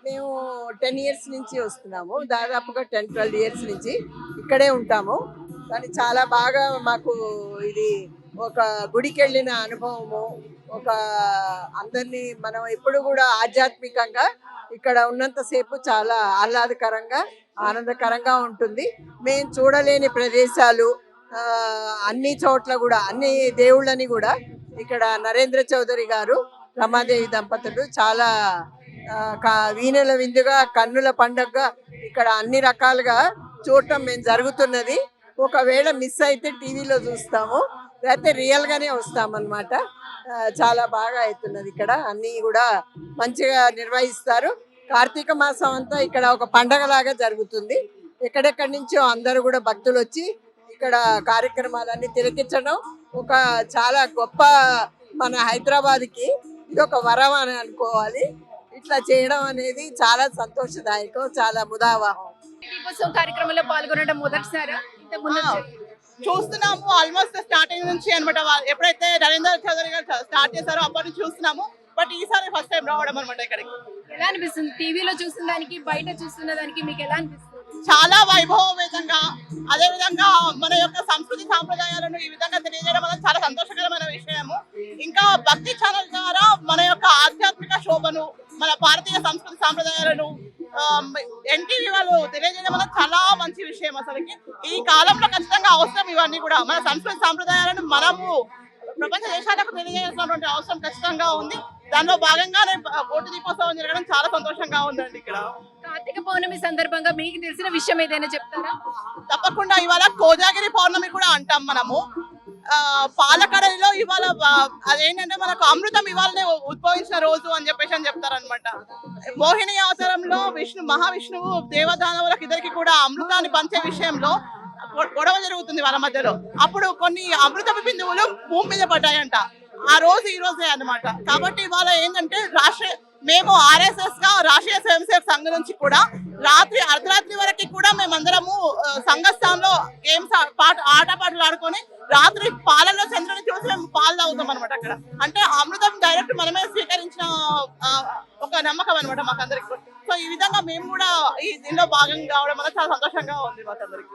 మేము 10 ఇయర్స్ నుంచి వస్తున్నాము. దాదాపుగా 10, 12 ఇయర్స్ నుంచి ఇక్కడే ఉంటాము. కానీ చాలా బాగా మాకు ఇది ఒక గుడికెళ్ళిన అనుభవము. ఒక అందరినీ మనం ఎప్పుడు కూడా ఆధ్యాత్మికంగా ఇక్కడ ఉన్నంతసేపు చాలా ఆహ్లాదకరంగా, ఆనందకరంగా ఉంటుంది. మేము చూడలేని ప్రదేశాలు అన్ని చోట్ల కూడా అన్ని దేవుళ్ళని కూడా ఇక్కడ నరేంద్ర చౌదరి గారు, రమాదేవి దంపతులు చాలా వీణుల విందుగా కన్నుల పండుగగా ఇక్కడ అన్ని రకాలుగా చూడటం మేము జరుగుతున్నది. ఒకవేళ మిస్ అయితే టీవీలో చూస్తాము, లేకపోతే రియల్గానే వస్తామన్నమాట. చాలా బాగా అవుతున్నది. ఇక్కడ అన్నీ కూడా మంచిగా నిర్వహిస్తారు. కార్తీక మాసం అంతా ఇక్కడ ఒక పండగలాగా జరుగుతుంది. ఎక్కడెక్కడి నుంచో అందరూ కూడా భక్తులు వచ్చి ఇక్కడ కార్యక్రమాలన్నీ తిలకించడం ఒక చాలా గొప్ప, మన హైదరాబాద్కి ఇది ఒక వరం అని అనుకోవాలి. ఇట్లా చేయడం అనేది చాలా సంతోషదాయకం, చాలా ముదావహం. దీపోత్సవం కార్యక్రమంలో పాల్గొనడం మొదటిసారా? చూస్తున్నాము ఆల్మోస్ట్ స్టార్టింగ్ నుంచి అనమాట. ఎప్పుడైతే నరేంద్ర చౌదరి గారు స్టార్ట్ చేశారో అప్పటి నుంచి చూస్తున్నాము. బట్ ఈసారి ఫస్ట్ టైం రావడం అనమాట ఇక్కడికి. ఎలా అనిపిస్తుంది? టీవీలో చూస్తున్న దానికి బయట చూస్తున్న దానికి మీకు ఎలా అనిపిస్తుంది? చాలా వైభవవేదంగా, అదే విధంగా మన యొక్క సంస్కృతి సాంప్రదాయాలను ఈ విధంగా తెలియజేయడం అనేది చాలా సంతోషకరమైన విషయము. ఇంకా భక్తి ఛానల్ ద్వారా మన యొక్క ఆధ్యాత్మిక శోభను, మన భారతీయ సంస్కృతి సాంప్రదాయాలను ఎన్టీవీ వాళ్ళు తెలియజేయడం అనేది చాలా మంచి విషయం. అసలుకి ఈ కాలంలో ఖచ్చితంగా అవసరం ఇవన్నీ కూడా. మన సంస్కృతి సాంప్రదాయాలను మనము ప్రపంచ దేశాలకు తెలియజేయాల్సినటువంటి అవసరం ఖచ్చితంగా ఉంది. దానిలో భాగంగానే కోటి దీపోత్సవం జరగడం చాలా సంతోషంగా ఉందండి. ఇక్కడ కార్తీక పౌర్ణమి సందర్భంగా మీకు తెలిసిన విషయం ఏదైనా చెప్తారా? తప్పకుండా. ఇవాళ కోజాగిరి పౌర్ణమి కూడా అంటాం మనము. పాలకడలిలో ఇవాళ అదేంటంటే మనకు అమృతం ఇవాళనే ఉద్భవించిన రోజు అని చెప్పేసి చెప్తారనమాట. మోహిని అవతారంలో మహావిష్ణువు దేవదానవులకు ఇద్దరికి కూడా అమృతాన్ని పంచే విషయంలో గొడవ జరుగుతుంది వాళ్ళ మధ్యలో. అప్పుడు కొన్ని అమృతపు బిందువులు భూమి మీద పడ్డాయంట. ఆ రోజు ఈ రోజే అన్నమాట. కాబట్టి ఇవాళ ఏంటంటే మేము RSS గా రాష్ట్రీయ స్వయంసేవక సంఘం నుంచి కూడా అర్ధరాత్రి వరకు కూడా మేమందరము సంఘస్థానంలో గేమ్స్ ఆటపాటలు ఆడుకొని రాత్రి పాలలో చంద్రుని చూసి మేము పాలు తాగుతాం అనమాట. అక్కడ అంటే అమృతం డైరెక్ట్ మనమే స్వీకరించిన ఒక నమ్మకం అనమాట మాకందరికి. సో ఈ విధంగా మేము కూడా ఈ దీనిలో భాగంగా కావడం వల్ల చాలా సంతోషంగా ఉంది మాకందరికి.